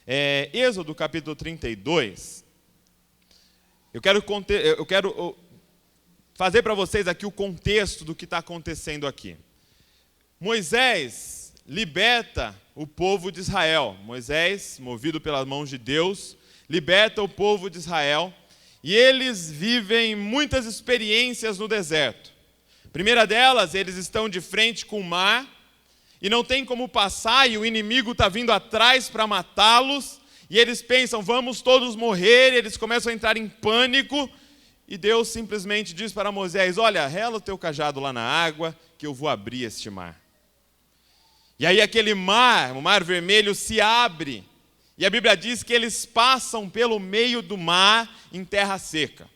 Êxodo capítulo 32, eu quero fazer para vocês aqui o contexto do que está acontecendo aqui. Moisés liberta o povo de Israel. Moisés, movido pelas mãos de Deus, liberta o povo de Israel e eles vivem muitas experiências no deserto. A primeira delas, eles estão de frente com o mar e não tem como passar e o inimigo está vindo atrás para matá-los e eles pensam, vamos todos morrer, e eles começam a entrar em pânico e Deus simplesmente diz para Moisés, olha, rela o teu cajado lá na água que eu vou abrir este mar. E aí aquele mar, o mar vermelho, se abre. E a Bíblia diz que eles passam pelo meio do mar em terra seca.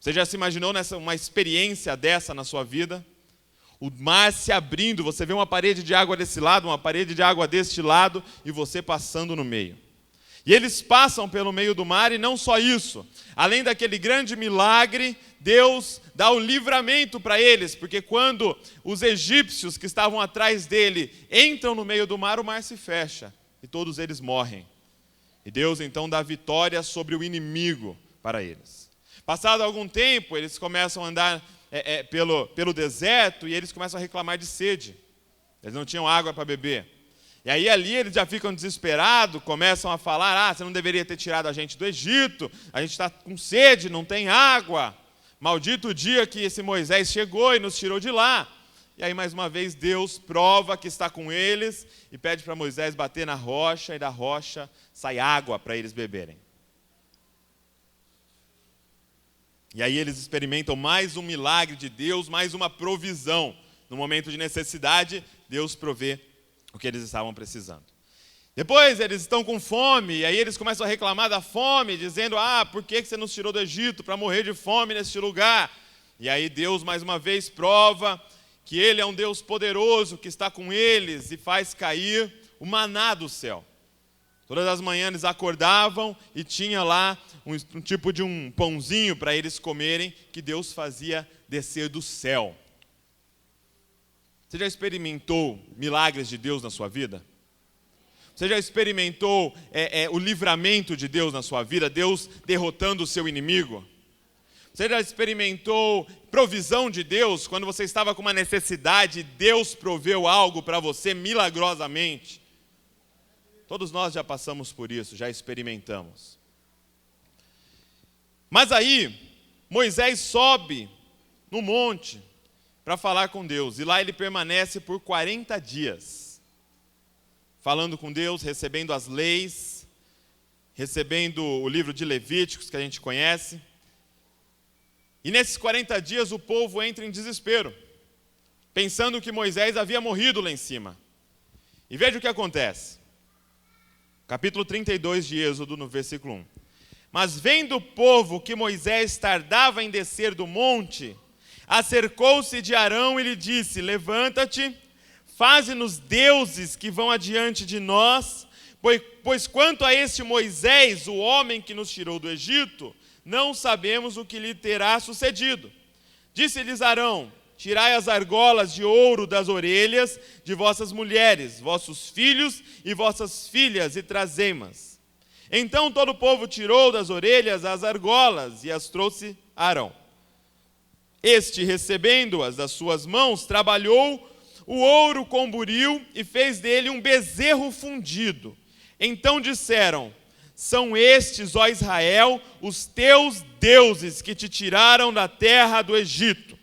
Você já se imaginou uma experiência dessa na sua vida? O mar se abrindo, você vê uma parede de água desse lado, uma parede de água deste lado, e você passando no meio. E eles passam pelo meio do mar, e não só isso. Além daquele grande milagre, Deus dá o livramento para eles, porque quando os egípcios que estavam atrás dele entram no meio do mar, o mar se fecha, e todos eles morrem. E Deus então dá vitória sobre o inimigo para eles. Passado algum tempo, eles começam a andar pelo deserto e eles começam a reclamar de sede. Eles não tinham água para beber. E aí ali eles já ficam desesperados, começam a falar, você não deveria ter tirado a gente do Egito, a gente está com sede, não tem água. Maldito o dia que esse Moisés chegou e nos tirou de lá. E aí mais uma vez Deus prova que está com eles e pede para Moisés bater na rocha e da rocha sai água para eles beberem. E aí eles experimentam mais um milagre de Deus, mais uma provisão. No momento de necessidade, Deus provê o que eles estavam precisando. Depois eles estão com fome, e aí eles começam a reclamar da fome, dizendo, por que você nos tirou do Egito para morrer de fome neste lugar? E aí Deus mais uma vez prova que Ele é um Deus poderoso, que está com eles e faz cair o maná do céu. Todas as manhãs eles acordavam e tinha lá um tipo de um pãozinho para eles comerem, que Deus fazia descer do céu. Você já experimentou milagres de Deus na sua vida? Você já experimentou o livramento de Deus na sua vida? Deus derrotando o seu inimigo? Você já experimentou provisão de Deus? Quando você estava com uma necessidade, Deus proveu algo para você milagrosamente? Todos nós já passamos por isso, já experimentamos. Mas aí, Moisés sobe no monte para falar com Deus. E lá ele permanece por 40 dias. Falando com Deus, recebendo as leis, recebendo o livro de Levíticos que a gente conhece. E nesses 40 dias o povo entra em desespero, pensando que Moisés havia morrido lá em cima. E veja o que acontece. Capítulo 32 de Êxodo, no versículo 1. Mas vendo o povo que Moisés tardava em descer do monte, acercou-se de Arão e lhe disse, levanta-te, faze-nos deuses que vão adiante de nós, pois quanto a este Moisés, o homem que nos tirou do Egito, não sabemos o que lhe terá sucedido. Disse-lhes Arão, tirai as argolas de ouro das orelhas de vossas mulheres, vossos filhos e vossas filhas, e trazei-mas. Então todo o povo tirou das orelhas as argolas e as trouxe a Arão. Este, recebendo-as das suas mãos, trabalhou o ouro com buril e fez dele um bezerro fundido. Então disseram, são estes, ó Israel, os teus deuses que te tiraram da terra do Egito.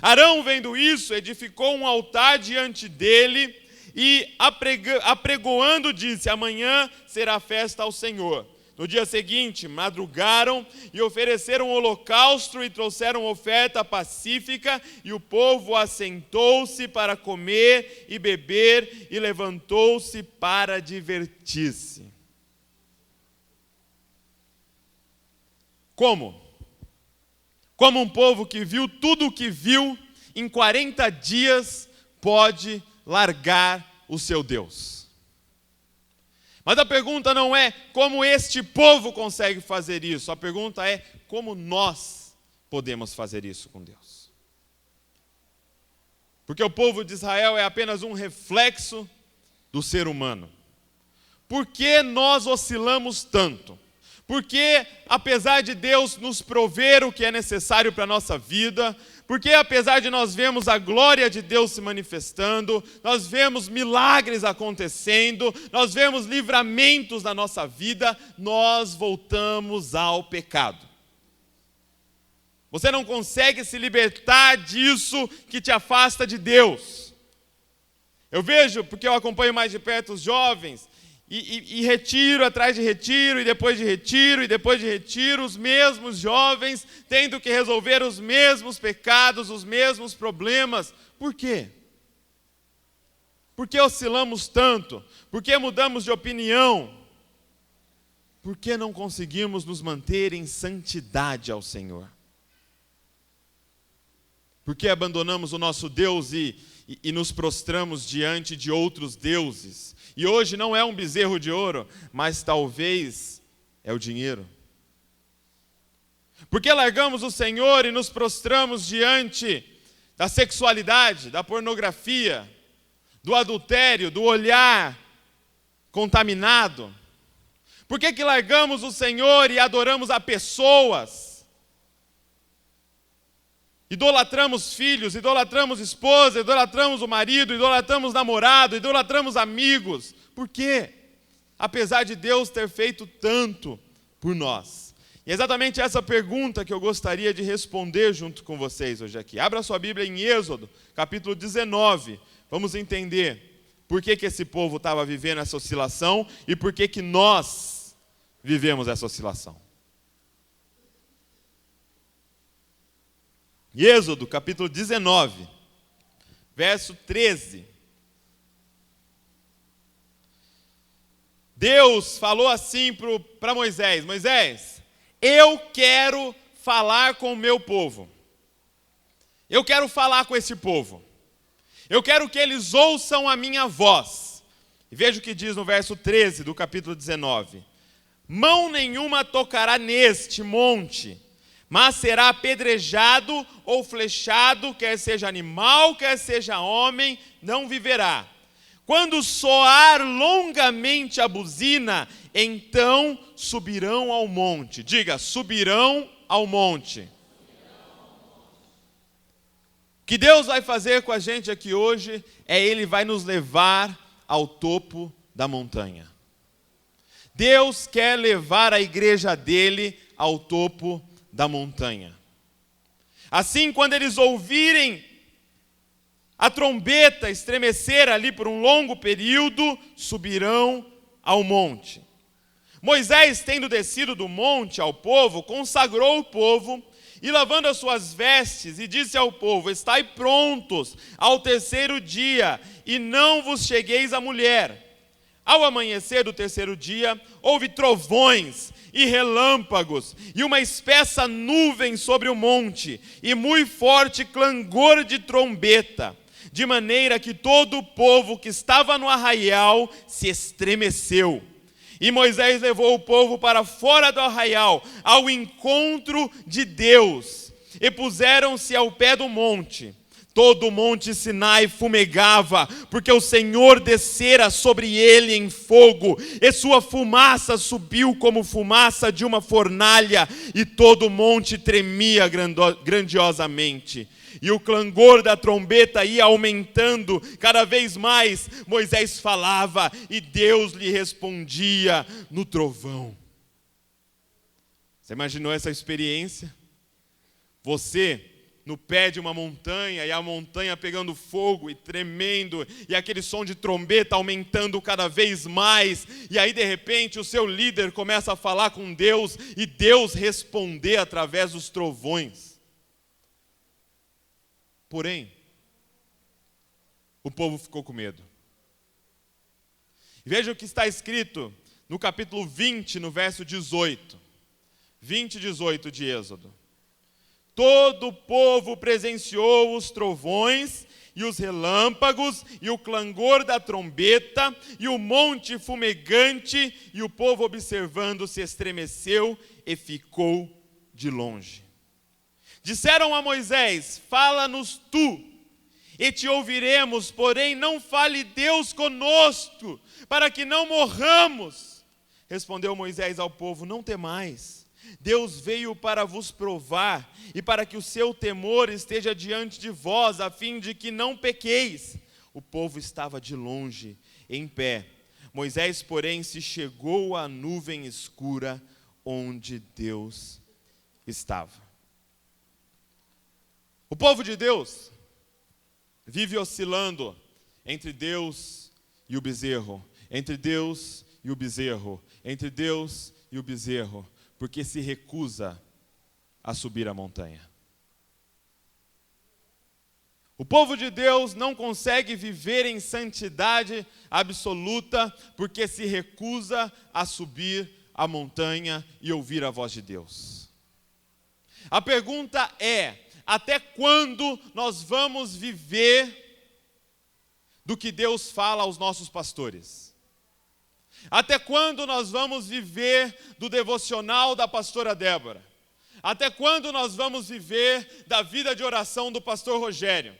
Arão, vendo isso, edificou um altar diante dele e, apregoando, disse, amanhã será festa ao Senhor. No dia seguinte, madrugaram e ofereceram holocausto e trouxeram oferta pacífica, e o povo assentou-se para comer e beber e levantou-se para divertir-se. Como? Como um povo que viu tudo o que viu, em 40 dias pode largar o seu Deus. Mas a pergunta não é como este povo consegue fazer isso, a pergunta é como nós podemos fazer isso com Deus. Porque o povo de Israel é apenas um reflexo do ser humano. Por que nós oscilamos tanto? Porque, apesar de Deus nos prover o que é necessário para a nossa vida, porque, apesar de nós vermos a glória de Deus se manifestando, nós vemos milagres acontecendo, nós vemos livramentos na nossa vida, nós voltamos ao pecado. Você não consegue se libertar disso que te afasta de Deus. Eu vejo, porque eu acompanho mais de perto os jovens, e retiro atrás de retiro, e depois de retiro, e depois de retiro, os mesmos jovens tendo que resolver os mesmos pecados, os mesmos problemas. Por quê? Por que oscilamos tanto? Por que mudamos de opinião? Por que não conseguimos nos manter em santidade ao Senhor? Por que abandonamos o nosso Deus e nos prostramos diante de outros deuses? E hoje não é um bezerro de ouro, mas talvez é o dinheiro. Por que largamos o Senhor e nos prostramos diante da sexualidade, da pornografia, do adultério, do olhar contaminado? Por que largamos o Senhor e adoramos a pessoas? Idolatramos filhos, idolatramos esposa, idolatramos o marido, idolatramos namorado, idolatramos amigos. Por quê? Apesar de Deus ter feito tanto por nós. E é exatamente essa pergunta que eu gostaria de responder junto com vocês hoje aqui. Abra sua Bíblia em Êxodo, capítulo 19. Vamos entender por que esse povo estava vivendo essa oscilação e por que nós vivemos essa oscilação. Êxodo, capítulo 19, verso 13. Deus falou assim para Moisés: Moisés, eu quero falar com o meu povo. Eu quero falar com esse povo. Eu quero que eles ouçam a minha voz. E veja o que diz no verso 13 do capítulo 19. Mão nenhuma tocará neste monte, mas será apedrejado ou flechado, quer seja animal, quer seja homem, não viverá. Quando soar longamente a buzina, então subirão ao monte. Diga, subirão ao monte. O que Deus vai fazer com a gente aqui hoje Ele vai nos levar ao topo da montanha. Deus quer levar a igreja dele ao topo da montanha. Assim, quando eles ouvirem a trombeta estremecer ali por um longo período, subirão ao monte. Moisés, tendo descido do monte ao povo, consagrou o povo e, lavando as suas vestes, e disse ao povo: estai prontos ao terceiro dia, e não vos chegueis à mulher. Ao amanhecer do terceiro dia, houve trovões e relâmpagos, e uma espessa nuvem sobre o monte, e muito forte clangor de trombeta, de maneira que todo o povo que estava no arraial se estremeceu. E Moisés levou o povo para fora do arraial, ao encontro de Deus, e puseram-se ao pé do monte. Todo o monte Sinai fumegava, porque o Senhor descera sobre ele em fogo, e sua fumaça subiu como fumaça de uma fornalha, e todo o monte tremia grandiosamente. E o clangor da trombeta ia aumentando cada vez mais. Moisés falava e Deus lhe respondia no trovão. Você imaginou essa experiência? Você no pé de uma montanha, e a montanha pegando fogo e tremendo, e aquele som de trombeta aumentando cada vez mais, e aí de repente o seu líder começa a falar com Deus, e Deus responder através dos trovões. Porém, o povo ficou com medo. Veja o que está escrito no capítulo 20, no verso 18. 20 e 18 de Êxodo. Todo o povo presenciou os trovões e os relâmpagos e o clangor da trombeta e o monte fumegante, e o povo observando se estremeceu e ficou de longe. Disseram a Moisés: fala-nos tu, e te ouviremos, porém não fale Deus conosco, para que não morramos. Respondeu Moisés ao povo: não temais, Deus veio para vos provar, e para que o seu temor esteja diante de vós, a fim de que não pequeis. O povo estava de longe, em pé. Moisés, porém, se chegou à nuvem escura, onde Deus estava. O povo de Deus vive oscilando entre Deus e o bezerro, entre Deus e o bezerro, entre Deus e o bezerro, porque se recusa a subir a montanha. O povo de Deus não consegue viver em santidade absoluta, porque se recusa a subir a montanha e ouvir a voz de Deus. A pergunta é: até quando nós vamos viver do que Deus fala aos nossos pastores? Até quando nós vamos viver do devocional da pastora Débora? Até quando nós vamos viver da vida de oração do pastor Rogério?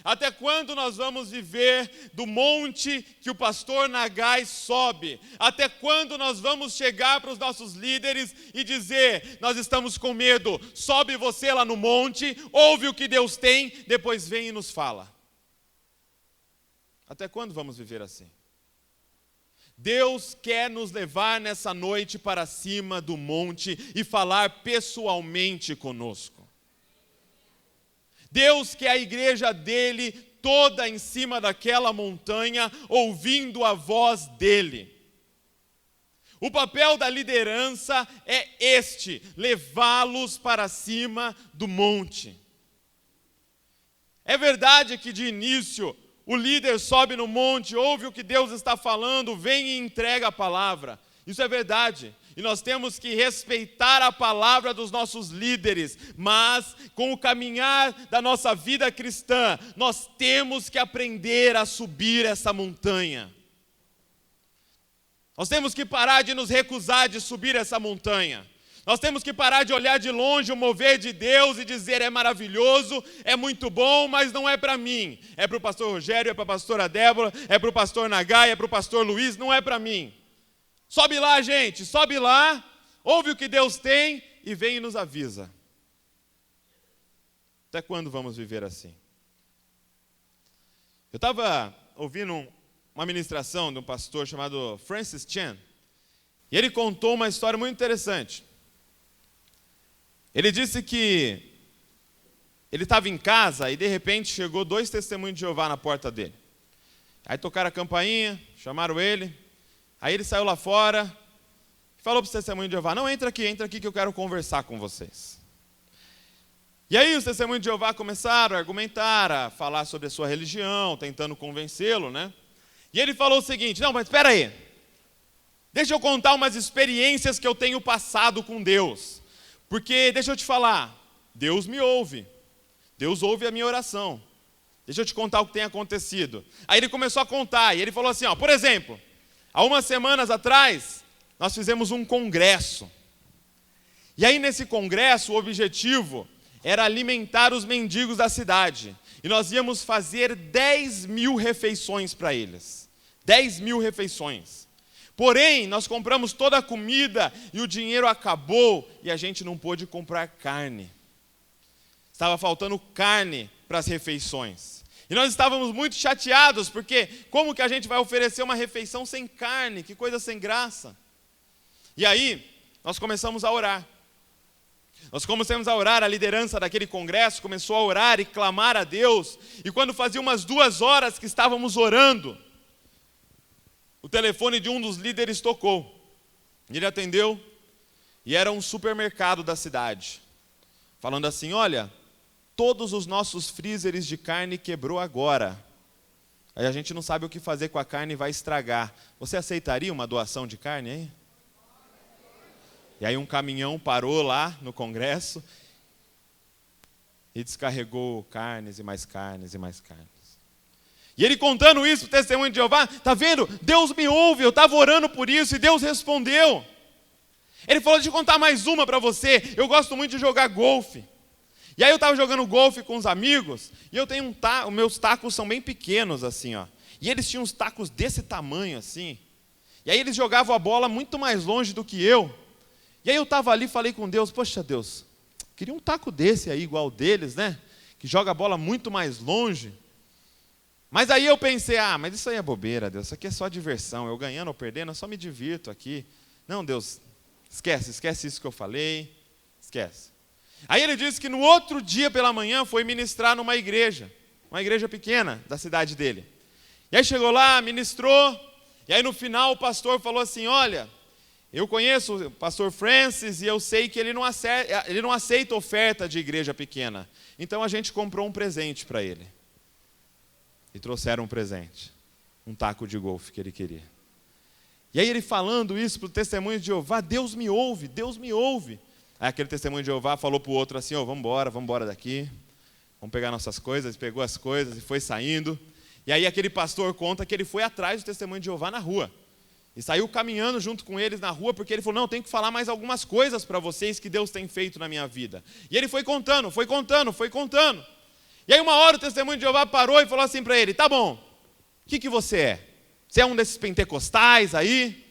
Até quando nós vamos viver do monte que o pastor Nagai sobe? Até quando nós vamos chegar para os nossos líderes e dizer: nós estamos com medo, sobe você lá no monte, ouve o que Deus tem, depois vem e nos fala? Até quando vamos viver assim? Deus quer nos levar nessa noite para cima do monte e falar pessoalmente conosco. Deus quer a igreja dele toda em cima daquela montanha, ouvindo a voz dele. O papel da liderança é este: levá-los para cima do monte. É verdade que de início o líder sobe no monte, ouve o que Deus está falando, vem e entrega a palavra. Isso é verdade. E nós temos que respeitar a palavra dos nossos líderes, mas com o caminhar da nossa vida cristã, nós temos que aprender a subir essa montanha. Nós temos que parar de nos recusar de subir essa montanha. Nós temos que parar de olhar de longe o mover de Deus e dizer: é maravilhoso, é muito bom, mas não é para mim. É para o pastor Rogério, é para a pastora Débora, é para o pastor Nagai, é para o pastor Luiz, não é para mim. Sobe lá, gente, sobe lá, ouve o que Deus tem e vem e nos avisa. Até quando vamos viver assim? Eu estava ouvindo uma ministração de um pastor chamado Francis Chan, e ele contou uma história muito interessante. Ele disse que ele estava em casa e de repente chegou 2 testemunhos de Jeová na porta dele. Aí tocaram a campainha, chamaram ele. Aí ele saiu lá fora e falou para os testemunhos de Jeová: não, entra aqui que eu quero conversar com vocês. E aí os testemunhos de Jeová começaram a argumentar, a falar sobre a sua religião, tentando convencê-lo, né? E ele falou o seguinte: não, mas espera aí, deixa eu contar umas experiências que eu tenho passado com Deus. Porque, deixa eu te falar, Deus me ouve, Deus ouve a minha oração. Deixa eu te contar o que tem acontecido. Aí ele começou a contar, e ele falou assim, por exemplo, há umas semanas atrás, nós fizemos um congresso. E aí nesse congresso, o objetivo era alimentar os mendigos da cidade. E nós íamos fazer 10.000 refeições para eles. 10.000 refeições. Porém, nós compramos toda a comida e o dinheiro acabou e a gente não pôde comprar carne. Estava faltando carne para as refeições. E nós estávamos muito chateados, porque como que a gente vai oferecer uma refeição sem carne? Que coisa sem graça. E aí, nós começamos a orar. Nós começamos a orar, a liderança daquele congresso começou a orar e clamar a Deus. E quando fazia umas 2 horas que estávamos orando, o telefone de um dos líderes tocou. Ele atendeu e era um supermercado da cidade. Falando assim, olha, todos os nossos freezers de carne quebrou agora. Aí a gente não sabe o que fazer com a carne e vai estragar. Você aceitaria uma doação de carne aí? E aí um caminhão parou lá no congresso e descarregou carnes e mais carnes e mais carnes. E ele contando isso para o testemunho de Jeová, tá vendo? Deus me ouve, eu estava orando por isso e Deus respondeu. Ele falou, deixa eu contar mais uma para você, eu gosto muito de jogar golfe. E aí eu estava jogando golfe com os amigos, e eu tenho os meus tacos são bem pequenos assim, ó. E eles tinham uns tacos desse tamanho assim. E aí eles jogavam a bola muito mais longe do que eu. E aí eu estava ali e falei com Deus, poxa Deus, queria um taco desse aí, igual deles, né? Que joga a bola muito mais longe. Mas aí eu pensei, mas isso aí é bobeira, Deus, isso aqui é só diversão, eu ganhando ou perdendo, eu só me divirto aqui. Não, Deus, esquece isso que eu falei, esquece. Aí ele disse que no outro dia pela manhã foi ministrar numa igreja pequena da cidade dele. E aí chegou lá, ministrou, e aí no final o pastor falou assim, olha, eu conheço o pastor Francis e eu sei que ele não aceita oferta de igreja pequena. Então a gente comprou um presente para ele. E trouxeram um presente, um taco de golfe que ele queria. E aí ele falando isso para o testemunho de Jeová, Deus me ouve, Deus me ouve. Aí aquele testemunho de Jeová falou para o outro assim, vamos embora daqui, vamos pegar nossas coisas, pegou as coisas e foi saindo. E aí aquele pastor conta que ele foi atrás do testemunho de Jeová na rua. E saiu caminhando junto com eles na rua, porque ele falou, não, tenho que falar mais algumas coisas para vocês que Deus tem feito na minha vida. E ele foi contando. E aí uma hora o testemunho de Jeová parou e falou assim para ele, tá bom, o que você é? Você é um desses pentecostais aí?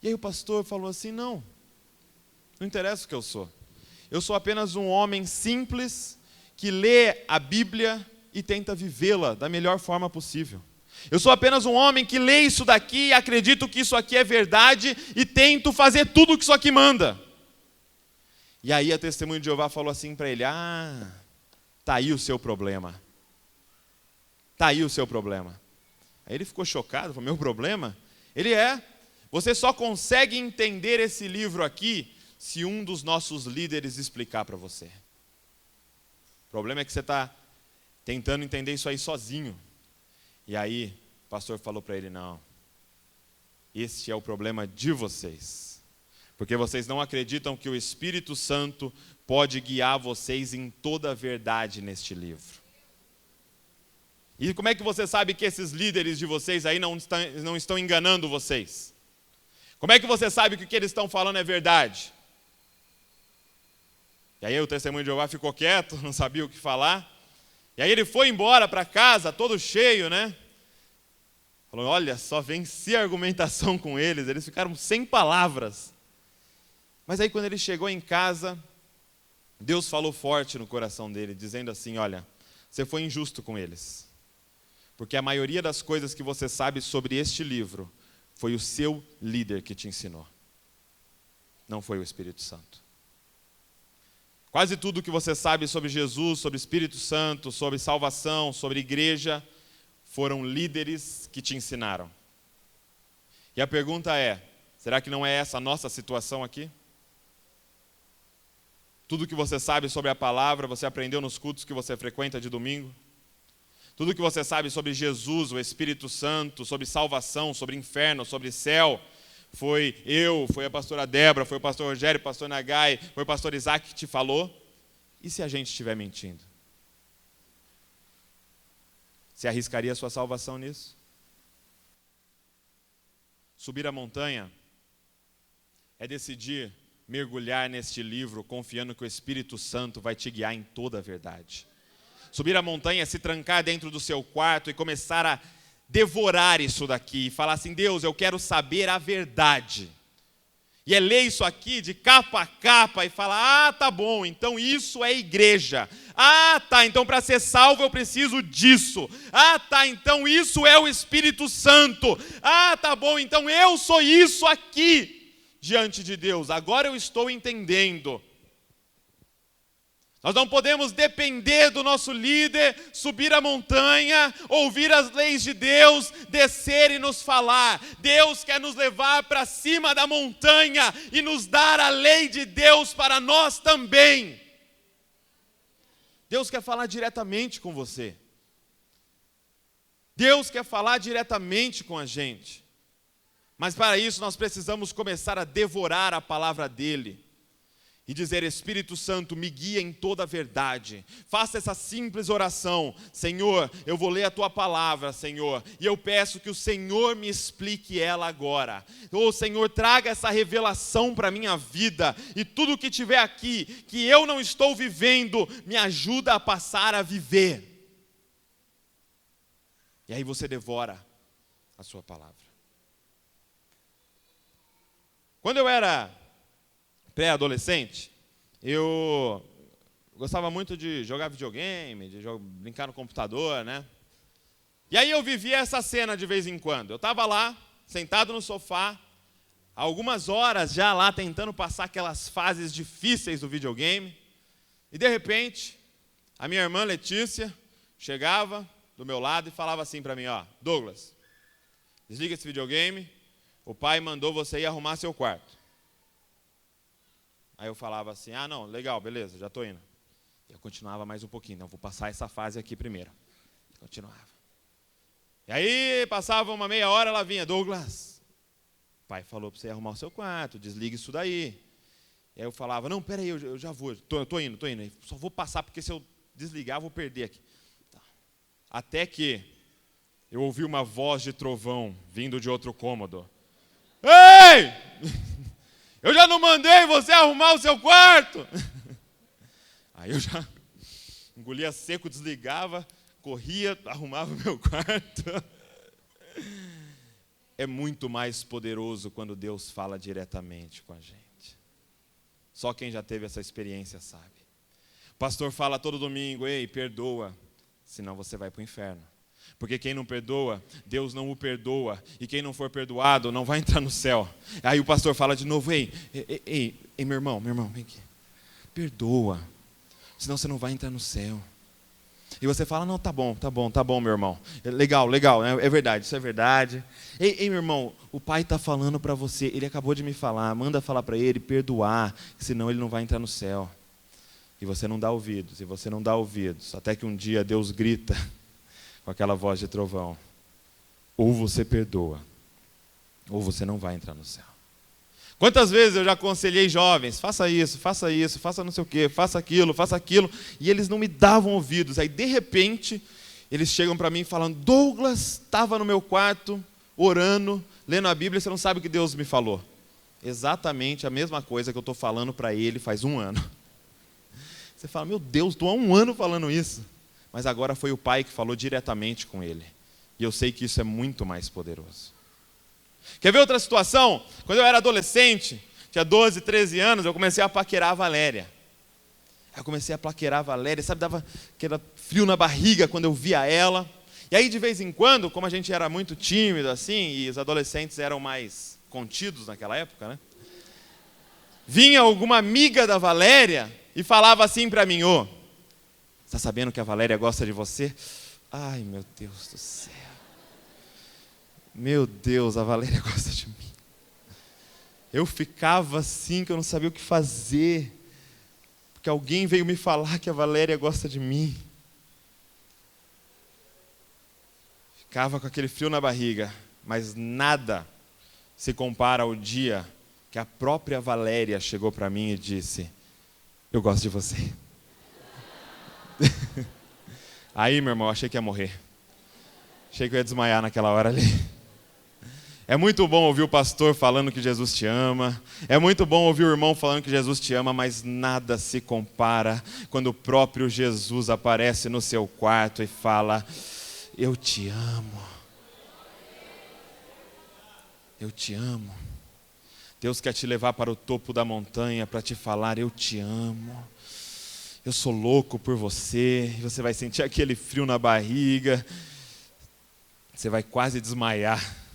E aí o pastor falou assim, não interessa o que eu sou. Eu sou apenas um homem simples que lê a Bíblia e tenta vivê-la da melhor forma possível. Eu sou apenas um homem que lê isso daqui e acredito que isso aqui é verdade e tento fazer tudo o que isso aqui manda. E aí a testemunha de Jeová falou assim para ele, tá aí o seu problema. Aí ele ficou chocado, falou, meu problema? Você só consegue entender esse livro aqui se um dos nossos líderes explicar para você. O problema é que você está tentando entender isso aí sozinho. E aí o pastor falou para ele, não, este é o problema de vocês. Porque vocês não acreditam que o Espírito Santo pode guiar vocês em toda a verdade neste livro. E como é que você sabe que esses líderes de vocês aí não estão enganando vocês? Como é que você sabe que o que eles estão falando é verdade? E aí o testemunho de Jeová ficou quieto, não sabia o que falar. E aí ele foi embora para casa, todo cheio, né? Falou, olha, só venci a argumentação com eles, eles ficaram sem palavras. Mas aí quando ele chegou em casa, Deus falou forte no coração dele, dizendo assim, olha, você foi injusto com eles. Porque a maioria das coisas que você sabe sobre este livro, foi o seu líder que te ensinou. Não foi o Espírito Santo. Quase tudo que você sabe sobre Jesus, sobre o Espírito Santo, sobre salvação, sobre igreja, foram líderes que te ensinaram. E a pergunta é, será que não é essa a nossa situação aqui? Tudo que você sabe sobre a palavra, você aprendeu nos cultos que você frequenta de domingo? Tudo que você sabe sobre Jesus, o Espírito Santo, sobre salvação, sobre inferno, sobre céu, foi a pastora Débora, foi o pastor Rogério, o pastor Nagai, foi o pastor Isaac que te falou? E se a gente estiver mentindo? Você arriscaria a sua salvação nisso? Subir a montanha é decidir mergulhar neste livro, confiando que o Espírito Santo vai te guiar em toda a verdade. Subir a montanha é se trancar dentro do seu quarto e começar a devorar isso daqui, e falar assim, Deus, eu quero saber a verdade. E é ler isso aqui de capa a capa e falar, tá bom, então isso é igreja. Tá, então para ser salvo eu preciso disso. Tá, então isso é o Espírito Santo. Tá bom, então eu sou isso aqui diante de Deus. Agora eu estou entendendo. Nós não podemos depender do nosso líder, subir a montanha, ouvir as leis de Deus, descer e nos falar. Deus quer nos levar para cima da montanha e nos dar a lei de Deus para nós também. Deus quer falar diretamente com você. Deus quer falar diretamente com a gente. Mas para isso nós precisamos começar a devorar a palavra dEle. e dizer: Espírito Santo, me guia em toda a verdade. Faça essa simples oração: Senhor, eu vou ler a tua palavra, Senhor, e eu peço que o Senhor me explique ela agora. Senhor, traga essa revelação para a minha vida, e tudo que tiver aqui, que eu não estou vivendo, me ajuda a passar a viver. E aí você devora a sua palavra. Quando eu era pré-adolescente, eu gostava muito de jogar videogame, de brincar no computador, né? E aí eu vivia essa cena de vez em quando. Eu estava lá, sentado no sofá, há algumas horas já lá tentando passar aquelas fases difíceis do videogame, e de repente, a minha irmã Letícia chegava do meu lado e falava assim para mim: ó, Douglas, desliga esse videogame, o pai mandou você ir arrumar seu quarto. Aí eu falava assim: ah, não, legal, beleza, já estou indo. E eu continuava mais um pouquinho: não, vou passar essa fase aqui primeiro. Continuava. E aí passava uma meia hora, ela vinha: Douglas, o pai falou para você arrumar o seu quarto, desliga isso daí. E aí eu falava: não, peraí, eu já vou, estou indo. Só vou passar porque se eu desligar eu vou perder aqui. Tá. Até que eu ouvi uma voz de trovão vindo de outro cômodo: ei! Eu já não mandei você arrumar o seu quarto. Aí eu já engolia seco, desligava, corria, arrumava o meu quarto. É muito mais poderoso quando Deus fala diretamente com a gente. Só quem já teve essa experiência sabe. O pastor fala todo domingo: ei, perdoa, senão você vai para o inferno. Porque quem não perdoa, Deus não o perdoa. E quem não for perdoado, não vai entrar no céu. Aí o pastor fala de novo: ei, meu irmão, vem aqui. Perdoa, senão você não vai entrar no céu. E você fala: não, tá bom, meu irmão. Legal, é verdade, isso é verdade. Ei, meu irmão, o pai está falando para você, ele acabou de me falar, manda falar para ele, perdoar, senão ele não vai entrar no céu. E você não dá ouvidos, até que um dia Deus grita com aquela voz de trovão: ou você perdoa, ou você não vai entrar no céu. Quantas vezes eu já aconselhei jovens: faça isso, faça não sei o quê, faça aquilo, e eles não me davam ouvidos. Aí de repente, eles chegam para mim falando: Douglas, estava no meu quarto, orando, lendo a Bíblia, você não sabe o que Deus me falou. Exatamente a mesma coisa que eu estou falando para ele faz 1 ano. Você fala: meu Deus, estou há 1 ano falando isso. Mas agora foi o pai que falou diretamente com ele. E eu sei que isso é muito mais poderoso. Quer ver outra situação? Quando eu era adolescente, tinha 12, 13 anos, eu comecei a paquerar a Valéria. Sabe, dava aquele frio na barriga quando eu via ela. E aí, de vez em quando, como a gente era muito tímido assim, e os adolescentes eram mais contidos naquela época, né? Vinha alguma amiga da Valéria e falava assim para mim: ô, está sabendo que a Valéria gosta de você? Ai, meu Deus do céu. Meu Deus, a Valéria gosta de mim. Eu ficava assim, que eu não sabia o que fazer. Porque alguém veio me falar que a Valéria gosta de mim. Ficava com aquele frio na barriga. Mas nada se compara ao dia que a própria Valéria chegou para mim e disse: eu gosto de você. Aí, meu irmão, achei que ia morrer. Achei que eu ia desmaiar naquela hora ali. É muito bom ouvir o pastor falando que Jesus te ama. É muito bom ouvir o irmão falando que Jesus te ama, mas nada se compara quando o próprio Jesus aparece no seu quarto e fala: eu te amo. Eu te amo. Deus quer te levar para o topo da montanha para te falar: eu te amo. Eu sou louco por você. E você vai sentir aquele frio na barriga. Você vai quase desmaiar.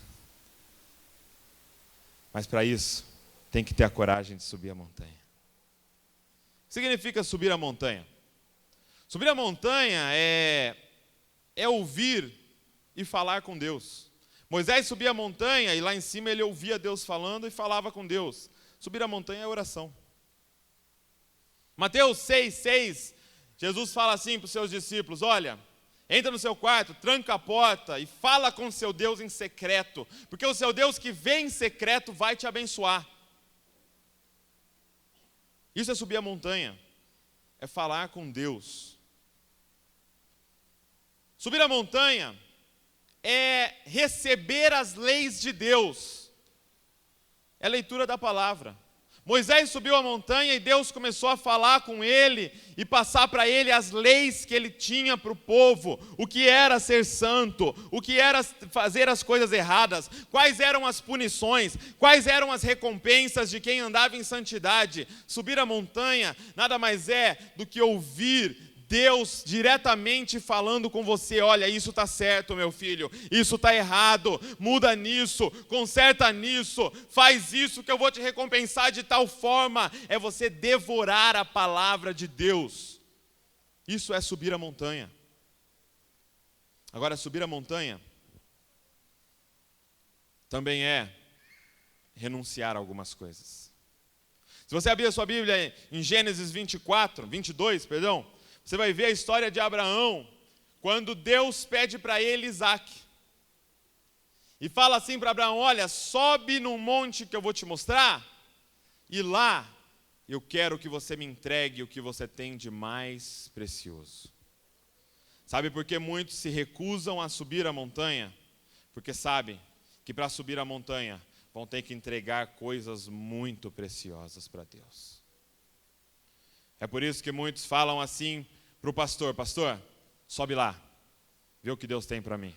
Mas para isso, tem que ter a coragem de subir a montanha. O que significa subir a montanha? Subir a montanha é ouvir e falar com Deus. Moisés subia a montanha e lá em cima ele ouvia Deus falando e falava com Deus. Subir a montanha é oração. Mateus 6,6, Jesus fala assim para os seus discípulos: olha, entra no seu quarto, tranca a porta e fala com o seu Deus em secreto, porque o seu Deus que vê em secreto vai te abençoar. Isso é subir a montanha, é falar com Deus. Subir a montanha é receber as leis de Deus, é leitura da palavra. Moisés subiu a montanha e Deus começou a falar com ele e passar para ele as leis que ele tinha para o povo, o que era ser santo, o que era fazer as coisas erradas, quais eram as punições, quais eram as recompensas de quem andava em santidade. Subir a montanha nada mais é do que ouvir Deus diretamente falando com você: olha, isso está certo, meu filho, isso está errado, muda nisso, conserta nisso, faz isso que eu vou te recompensar de tal forma. É você devorar a palavra de Deus. Isso é subir a montanha. Agora, subir a montanha também é renunciar a algumas coisas. Se você abrir a sua Bíblia em Gênesis 22, você vai ver a história de Abraão, quando Deus pede para ele Isaac. E fala assim para Abraão: olha, sobe num monte que eu vou te mostrar, e lá eu quero que você me entregue o que você tem de mais precioso. Sabe por que muitos se recusam a subir a montanha? Porque sabem que para subir a montanha vão ter que entregar coisas muito preciosas para Deus. É por isso que muitos falam assim para o pastor: pastor, sobe lá, vê o que Deus tem para mim.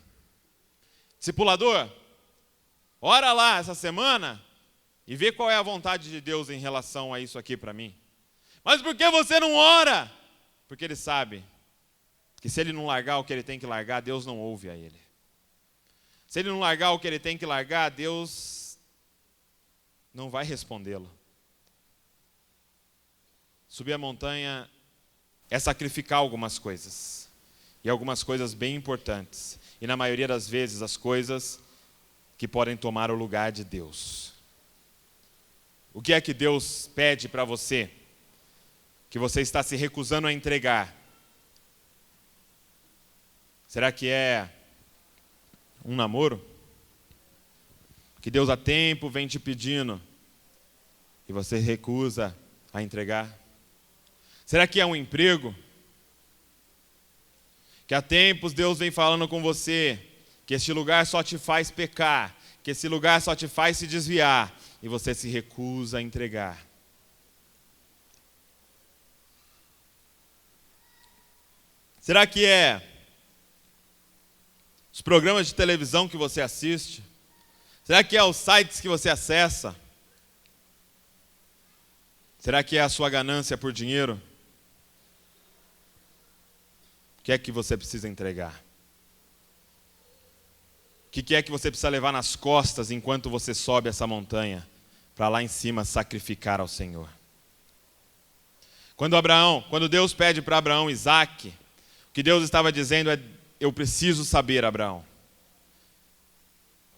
Discipulador, ora lá essa semana e vê qual é a vontade de Deus em relação a isso aqui para mim. Mas por que você não ora? Porque ele sabe que se ele não largar o que ele tem que largar, Deus não ouve a ele. Se ele não largar o que ele tem que largar, Deus não vai respondê-lo. Subir a montanha é sacrificar algumas coisas, e algumas coisas bem importantes, e na maioria das vezes as coisas que podem tomar o lugar de Deus. O que é que Deus pede para você, que você está se recusando a entregar? Será que é um namoro? Que Deus há tempo vem te pedindo, e você recusa a entregar? Será que é um emprego? Que há tempos Deus vem falando com você, que este lugar só te faz pecar, que esse lugar só te faz se desviar, e você se recusa a entregar. Será que é os programas de televisão que você assiste? Será que é os sites que você acessa? Será que é a sua ganância por dinheiro? O que é que você precisa entregar? O que é que você precisa levar nas costas enquanto você sobe essa montanha, para lá em cima sacrificar ao Senhor? Quando Deus pede para Abraão Isaac, o que Deus estava dizendo é: eu preciso saber, Abraão,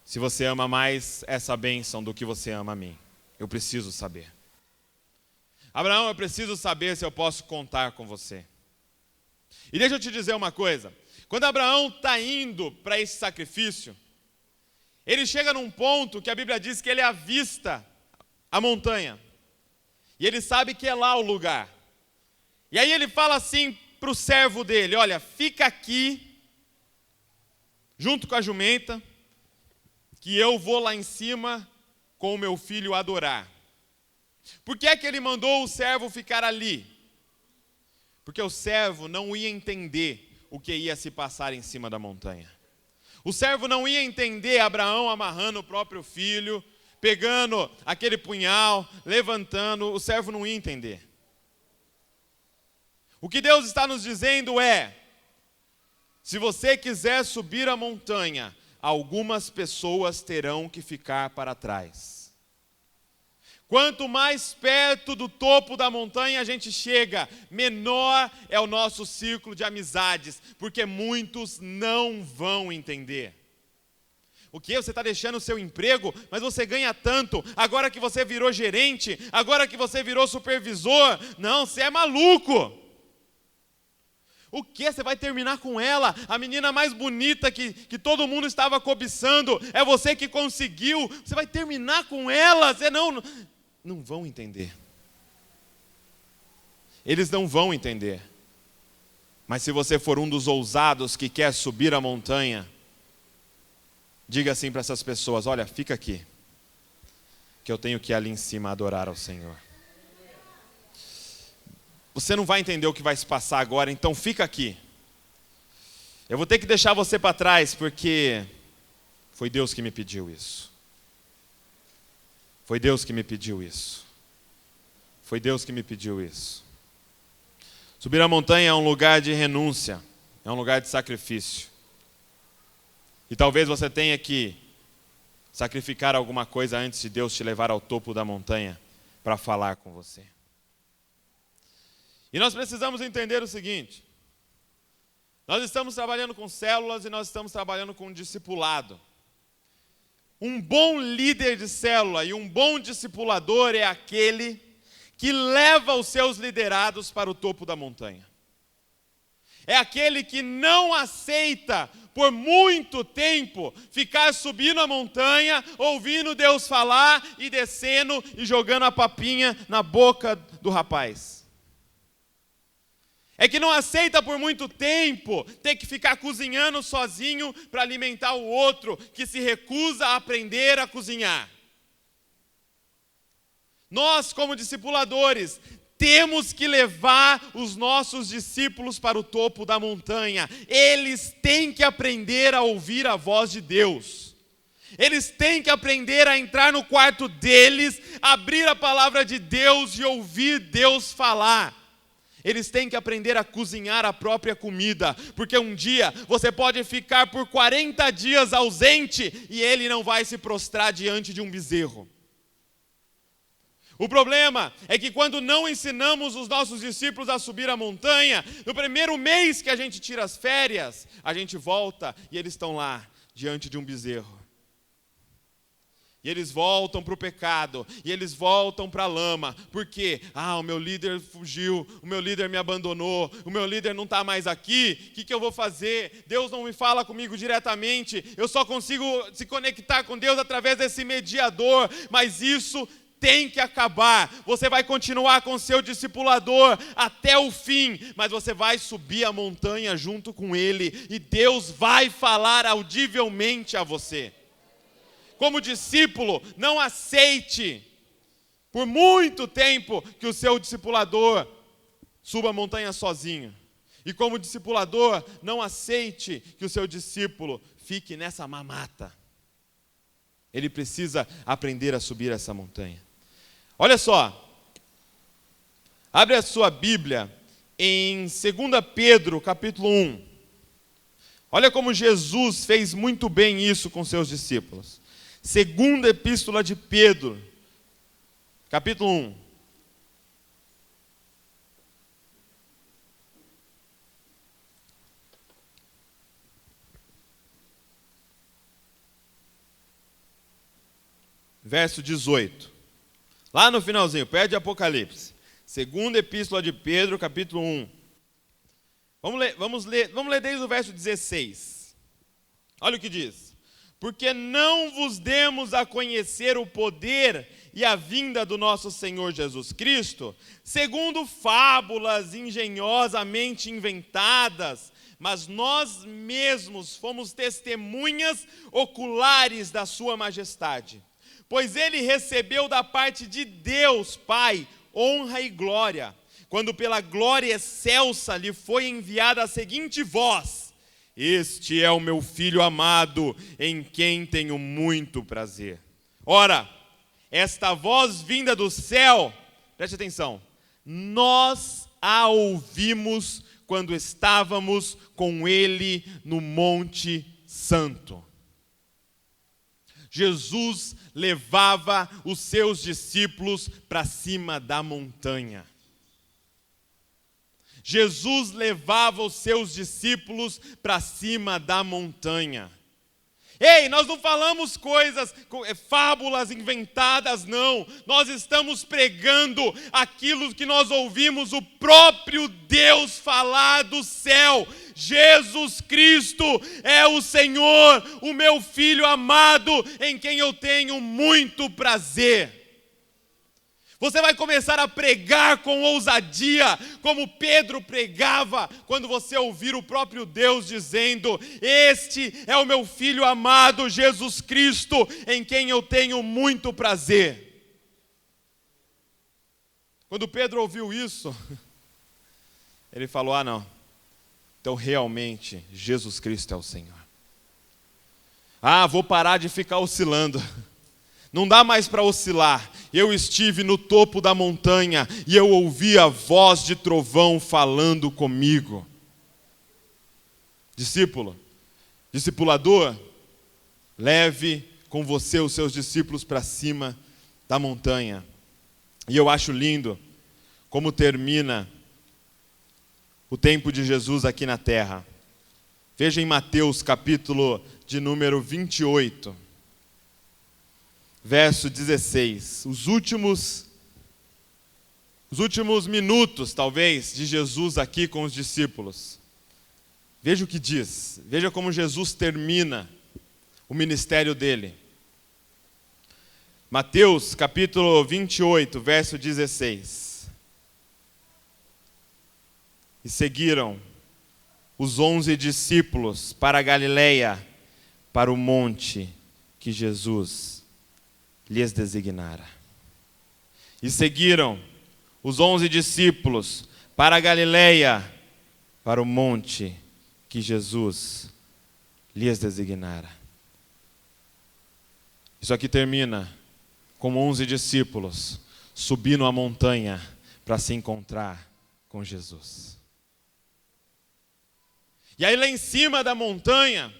se você ama mais essa bênção do que você ama a mim. Eu preciso saber. Abraão, eu preciso saber se eu posso contar com você. E deixa eu te dizer uma coisa: quando Abraão está indo para esse sacrifício, ele chega num ponto que a Bíblia diz que ele avista a montanha, e ele sabe que é lá o lugar. E aí ele fala assim para o servo dele: olha, fica aqui, junto com a jumenta, que eu vou lá em cima com o meu filho adorar. Por que é que ele mandou o servo ficar ali? Porque o servo não ia entender o que ia se passar em cima da montanha. O servo não ia entender Abraão amarrando o próprio filho, pegando aquele punhal, levantando. O servo não ia entender. O que Deus está nos dizendo é: se você quiser subir a montanha, algumas pessoas terão que ficar para trás. Quanto mais perto do topo da montanha a gente chega, menor é o nosso círculo de amizades, porque muitos não vão entender. O que? Você está deixando o seu emprego, mas você ganha tanto, agora que você virou gerente, agora que você virou supervisor? Não, você é maluco. O que? Você vai terminar com ela, a menina mais bonita que todo mundo estava cobiçando, é você que conseguiu, você vai terminar com ela? Você não vão entender. eles não vão entender. Mas se você for um dos ousados que quer subir a montanha, diga assim para essas pessoas: olha, fica aqui, que eu tenho que ir ali em cima adorar ao Senhor. Você não vai entender o que vai se passar agora, então fica aqui. Eu vou ter que deixar você para trás, porque foi Deus que me pediu isso. Foi Deus que me pediu isso. Foi Deus que me pediu isso. Subir a montanha é um lugar de renúncia, é um lugar de sacrifício. E talvez você tenha que sacrificar alguma coisa antes de Deus te levar ao topo da montanha para falar com você. E nós precisamos entender o seguinte: nós estamos trabalhando com células e nós estamos trabalhando com discipulado. Um bom líder de célula e um bom discipulador é aquele que leva os seus liderados para o topo da montanha. É aquele que não aceita por muito tempo ficar subindo a montanha, ouvindo Deus falar e descendo e jogando a papinha na boca do rapaz. É que não aceita por muito tempo ter que ficar cozinhando sozinho para alimentar o outro, que se recusa a aprender a cozinhar. Nós, como discipuladores, temos que levar os nossos discípulos para o topo da montanha. Eles têm que aprender a ouvir a voz de Deus. Eles têm que aprender a entrar no quarto deles, abrir a palavra de Deus e ouvir Deus falar. Eles têm que aprender a cozinhar a própria comida, porque um dia você pode ficar por 40 dias ausente e ele não vai se prostrar diante de um bezerro. O problema é que quando não ensinamos os nossos discípulos a subir a montanha, no primeiro mês que a gente tira as férias, a gente volta e eles estão lá, diante de um bezerro. E eles voltam para o pecado, e eles voltam para a lama. Por quê? O meu líder fugiu, o meu líder me abandonou, o meu líder não está mais aqui, o que eu vou fazer? Deus não me fala comigo diretamente, eu só consigo se conectar com Deus através desse mediador, mas isso tem que acabar. Você vai continuar com seu discipulador até o fim, mas você vai subir a montanha junto com ele, e Deus vai falar audivelmente a você. Como discípulo, não aceite por muito tempo que o seu discipulador suba a montanha sozinho. E como discipulador, não aceite que o seu discípulo fique nessa mamata. Ele precisa aprender a subir essa montanha. Olha só, abre a sua Bíblia em 2 Pedro, capítulo 1. Olha como Jesus fez muito bem isso com seus discípulos. Segunda Epístola de Pedro, capítulo 1. Verso 18. Lá no finalzinho, perto de Apocalipse. Segunda Epístola de Pedro, capítulo 1. Vamos ler desde o verso 16. Olha o que diz. Porque não vos demos a conhecer o poder e a vinda do nosso Senhor Jesus Cristo, segundo fábulas engenhosamente inventadas, mas nós mesmos fomos testemunhas oculares da sua majestade. Pois ele recebeu da parte de Deus, Pai, honra e glória, quando pela glória excelsa lhe foi enviada a seguinte voz: Este é o meu Filho amado, em quem tenho muito prazer. Ora, esta voz vinda do céu, preste atenção, nós a ouvimos quando estávamos com ele no Monte Santo. Jesus levava os seus discípulos para cima da montanha. Jesus levava os seus discípulos para cima da montanha. Ei, nós não falamos coisas, fábulas inventadas, não. Nós estamos pregando aquilo que nós ouvimos o próprio Deus falar do céu. Jesus Cristo é o Senhor, o meu Filho amado, em quem eu tenho muito prazer. Você vai começar a pregar com ousadia, como Pedro pregava, quando você ouvir o próprio Deus dizendo: este é o meu Filho amado, Jesus Cristo, em quem eu tenho muito prazer. Quando Pedro ouviu isso, ele falou: ah, não, então realmente Jesus Cristo é o Senhor. Ah, vou parar de ficar oscilando. Não dá mais para oscilar. Eu estive no topo da montanha e eu ouvi a voz de trovão falando comigo. Discipulador, leve com você os seus discípulos para cima da montanha. E eu acho lindo como termina o tempo de Jesus aqui na terra. Veja em Mateus capítulo de número 28. Verso 16, os últimos minutos, talvez, de Jesus aqui com os discípulos. Veja o que diz, veja como Jesus termina o ministério dele. Mateus, capítulo 28, verso 16. E seguiram os 11 discípulos para a Galileia, para o monte que Jesus lhes designara. E seguiram os 11 discípulos para a Galileia, para o monte que Jesus lhes designara. Isso aqui termina com 11 discípulos subindo a montanha para se encontrar com Jesus. E aí lá em cima da montanha,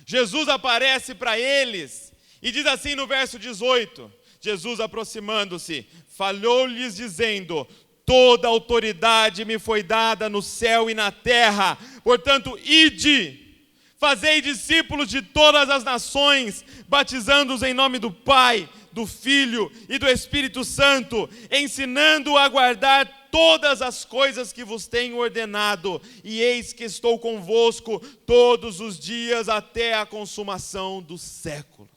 Jesus aparece para eles e diz assim no verso 18, Jesus aproximando-se, falou-lhes dizendo: toda autoridade me foi dada no céu e na terra, portanto, ide, fazei discípulos de todas as nações, batizando-os em nome do Pai, do Filho e do Espírito Santo, ensinando-o a guardar todas as coisas que vos tenho ordenado, e eis que estou convosco todos os dias até a consumação dos séculos.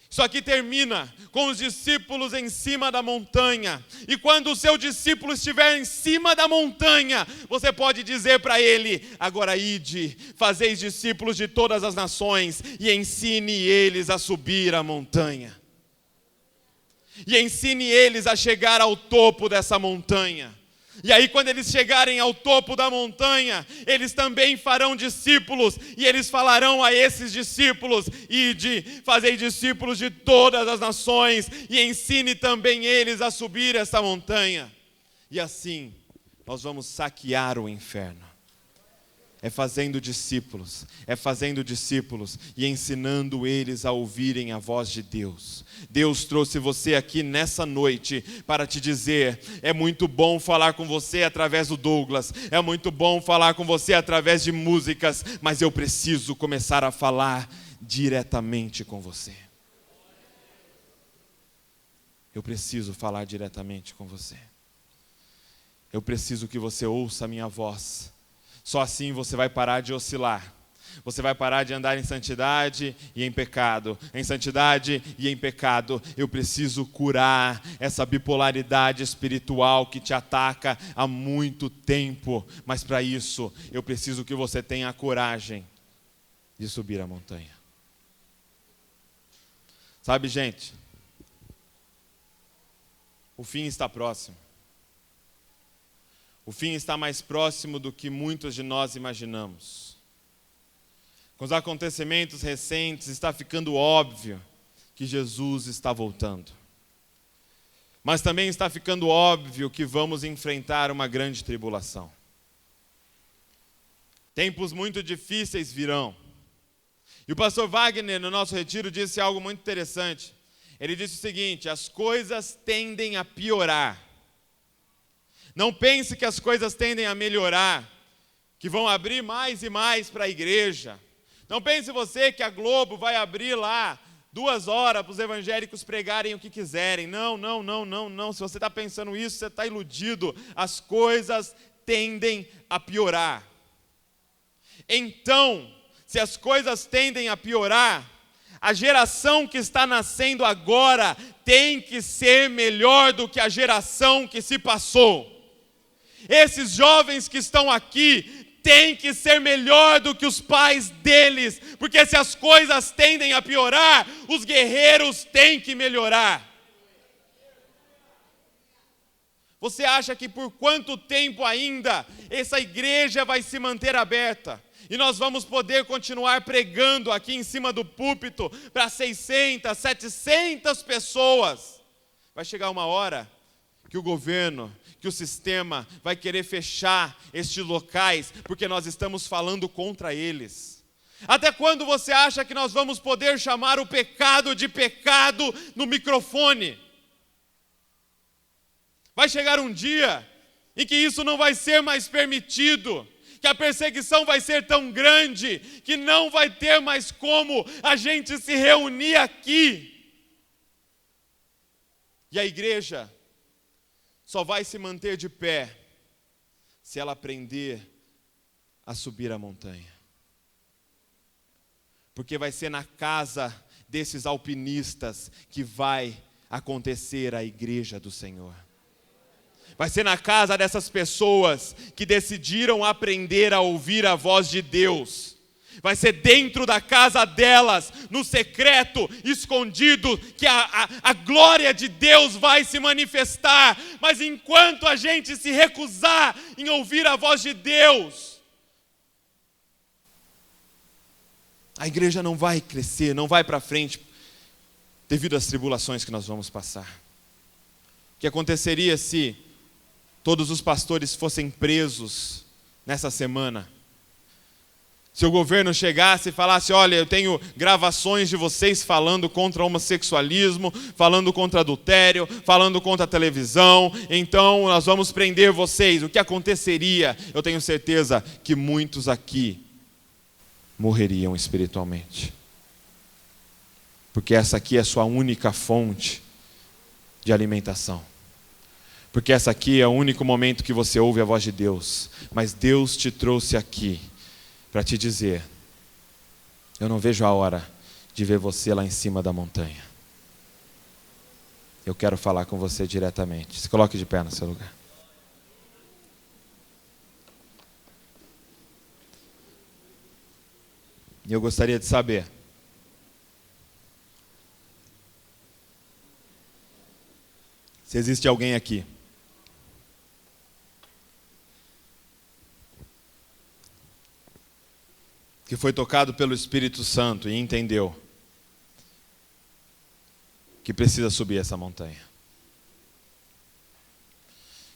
Isso aqui termina com os discípulos em cima da montanha. E quando o seu discípulo estiver em cima da montanha, você pode dizer para ele: agora ide, fazeis discípulos de todas as nações e ensine eles a subir a montanha. E ensine eles a chegar ao topo dessa montanha. E aí quando eles chegarem ao topo da montanha, eles também farão discípulos, e eles falarão a esses discípulos: ide, fazei discípulos de todas as nações, e ensine também eles a subir essa montanha. E assim, nós vamos saquear o inferno. É fazendo discípulos e ensinando eles a ouvirem a voz de Deus. Deus trouxe você aqui nessa noite para te dizer: é muito bom falar com você através do Douglas, é muito bom falar com você através de músicas, mas eu preciso começar a falar diretamente com você. Eu preciso falar diretamente com você. Eu preciso que você ouça a minha voz. Só assim você vai parar de oscilar. Você vai parar de andar em santidade e em pecado. Em santidade e em pecado. Eu preciso curar essa bipolaridade espiritual que te ataca há muito tempo. Mas para isso, eu preciso que você tenha a coragem de subir a montanha. Sabe, gente? O fim está próximo. O fim está mais próximo do que muitos de nós imaginamos. Com os acontecimentos recentes, está ficando óbvio que Jesus está voltando. Mas também está ficando óbvio que vamos enfrentar uma grande tribulação. Tempos muito difíceis virão. E o pastor Wagner, no nosso retiro, disse algo muito interessante. Ele disse o seguinte: as coisas tendem a piorar. Não pense que as coisas tendem a melhorar, que vão abrir mais e mais para a igreja. Não pense você que a Globo vai abrir lá 2 horas para os evangélicos pregarem o que quiserem. Não. Se você está pensando isso, você está iludido. As coisas tendem a piorar. Então, se as coisas tendem a piorar, A geração que está nascendo agora tem que ser melhor do que a geração que se passou. Esses jovens que estão aqui têm que ser melhor do que os pais deles, porque se as coisas tendem a piorar, os guerreiros têm que melhorar. Você acha que por quanto tempo ainda essa igreja vai se manter aberta? E nós vamos poder continuar pregando aqui em cima do púlpito para 600, 700 pessoas. Vai chegar uma hora que o governo, que o sistema vai querer fechar estes locais, porque nós estamos falando contra eles. Até quando você acha que nós vamos poder chamar o pecado de pecado no microfone? Vai chegar um dia em que isso não vai ser mais permitido, que a perseguição vai ser tão grande, que não vai ter mais como a gente se reunir aqui. E a igreja só vai se manter de pé se ela aprender a subir a montanha. Porque vai ser na casa desses alpinistas que vai acontecer a igreja do Senhor. Vai ser na casa dessas pessoas que decidiram aprender a ouvir a voz de Deus. Vai ser dentro da casa delas, no secreto, escondido, que a glória de Deus vai se manifestar. Mas enquanto a gente se recusar em ouvir a voz de Deus, a igreja não vai crescer, não vai para frente, devido às tribulações que nós vamos passar. O que aconteceria se todos os pastores fossem presos nessa semana? Se o governo chegasse e falasse: olha, eu tenho gravações de vocês falando contra o homossexualismo, falando contra adultério, falando contra a televisão, então nós vamos prender vocês. O que aconteceria? Eu tenho certeza que muitos aqui morreriam espiritualmente. Porque essa aqui é a sua única fonte de alimentação. Porque essa aqui é o único momento que você ouve a voz de Deus. Mas Deus te trouxe aqui para te dizer: eu não vejo a hora de ver você lá em cima da montanha. Eu quero falar com você diretamente. Se coloque de pé no seu lugar. E eu gostaria de saber, se existe alguém aqui que foi tocado pelo Espírito Santo e entendeu que precisa subir essa montanha.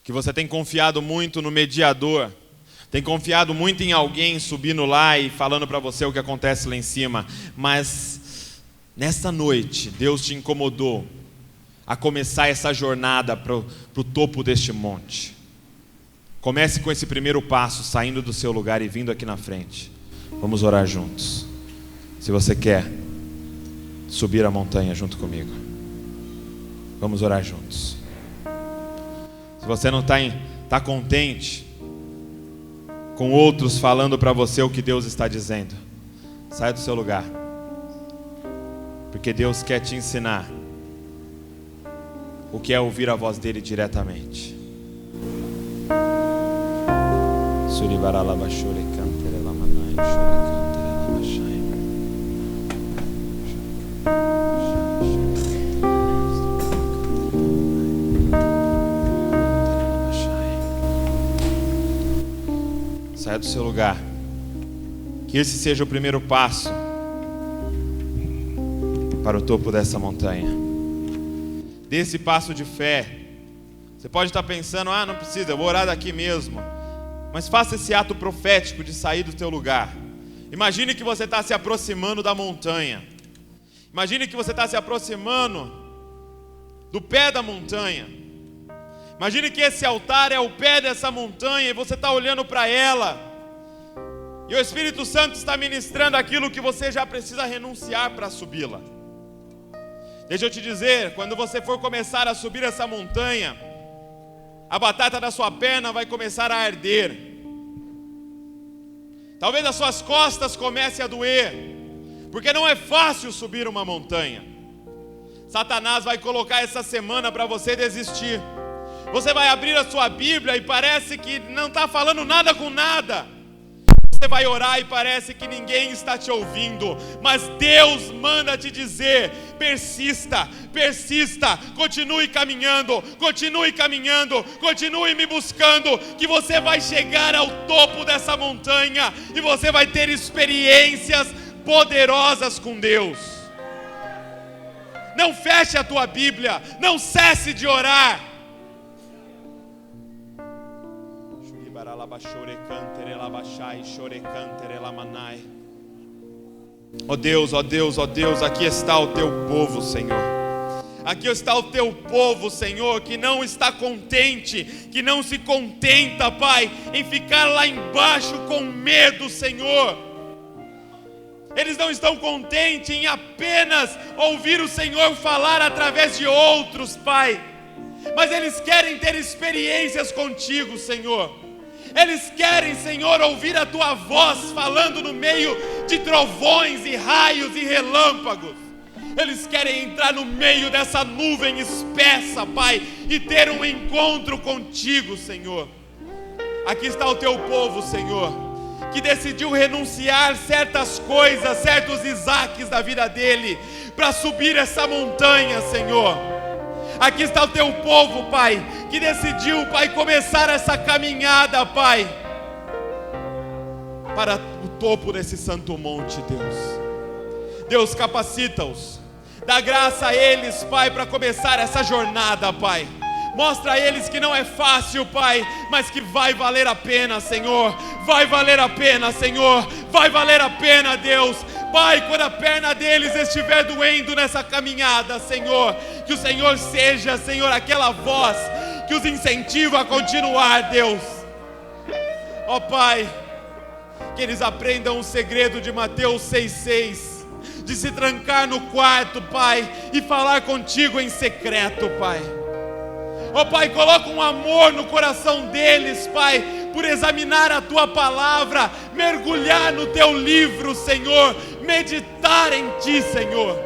Que você tem confiado muito no mediador, tem confiado muito em alguém subindo lá e falando para você o que acontece lá em cima, mas nessa noite Deus te incomodou a começar essa jornada para o topo deste monte. Comece com esse primeiro passo, saindo do seu lugar e vindo aqui na frente. Vamos orar juntos. Se você quer subir a montanha junto comigo, vamos orar juntos. Se você não está contente com outros falando para você o que Deus está dizendo, saia do seu lugar, porque Deus quer te ensinar o que é ouvir a voz dele diretamente. Saia do seu lugar. Que esse seja o primeiro passo para o topo dessa montanha. Dê esse passo de fé. Você pode estar pensando: não precisa, eu vou orar daqui mesmo. Mas faça esse ato profético de sair do teu lugar. Imagine que você está se aproximando da montanha. Imagine que você está se aproximando do pé da montanha. Imagine que esse altar é o pé dessa montanha e você está olhando para ela. E o Espírito Santo está ministrando aquilo que você já precisa renunciar para subi-la. Deixa eu te dizer, quando você for começar a subir essa montanha, a batata da sua perna vai começar a arder. Talvez as suas costas comecem a doer. porque não é fácil subir uma montanha. Satanás vai colocar essa semana para você desistir. Você vai abrir a sua Bíblia e parece que não está falando nada com nada. Você vai orar e parece que ninguém está te ouvindo, mas Deus manda te dizer: persista, persista, continue caminhando, continue me buscando, que você vai chegar ao topo dessa montanha e você vai ter experiências poderosas com Deus. Não feche a tua Bíblia, não cesse de orar. Ó Deus, ó Deus, ó Deus, aqui está o teu povo, Senhor. Aqui está o teu povo, Senhor, que não está contente, que não se contenta, Pai, em ficar lá embaixo com medo, Senhor. Eles não estão contentes em apenas ouvir o Senhor falar através de outros, Pai, mas eles querem ter experiências contigo, Senhor. Eles querem, Senhor, ouvir a tua voz falando no meio de trovões e raios e relâmpagos. Eles querem entrar no meio dessa nuvem espessa, Pai, e ter um encontro contigo, Senhor. Aqui está o teu povo, Senhor, que decidiu renunciar certas coisas, certos Isaques da vida dele, para subir essa montanha, Senhor. Aqui está o teu povo, Pai, que decidiu, Pai, começar essa caminhada, Pai, para o topo desse santo monte, Deus. Deus, capacita-os, dá graça a eles, Pai, para começar essa jornada, Pai. Mostra a eles que não é fácil, Pai, mas que vai valer a pena, Senhor. Vai valer a pena, Senhor. Vai valer a pena, Deus. Pai, quando a perna deles estiver doendo nessa caminhada, Senhor, que o Senhor seja, Senhor, aquela voz que os incentiva a continuar, Deus. Ó Pai, que eles aprendam o segredo de Mateus 6,6, de se trancar no quarto, Pai, e falar contigo em secreto, Pai. Ó Pai, coloca um amor no coração deles, Pai, por examinar a Tua palavra, mergulhar no Teu livro, Senhor, meditar em Ti, Senhor.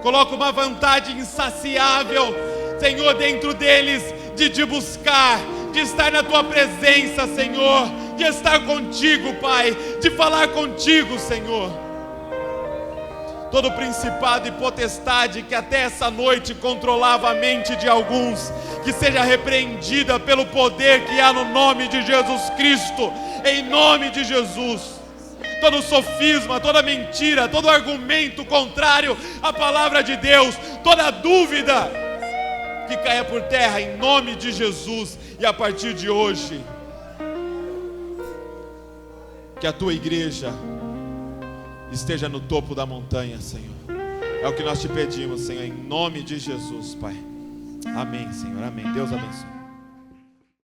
Coloca uma vontade insaciável, Senhor, dentro deles, de te buscar, de estar na Tua presença, Senhor, de estar contigo, Pai, de falar contigo, Senhor. Todo principado e potestade que até essa noite controlava a mente de alguns, que seja repreendida pelo poder que há no nome de Jesus Cristo, em nome de Jesus. Todo sofisma, toda mentira, todo argumento contrário à palavra de Deus, toda dúvida, que caia por terra em nome de Jesus. E a partir de hoje, que a Tua igreja esteja no topo da montanha, Senhor. É o que nós te pedimos, Senhor, em nome de Jesus, Pai. Amém, Senhor, amém. Deus abençoe.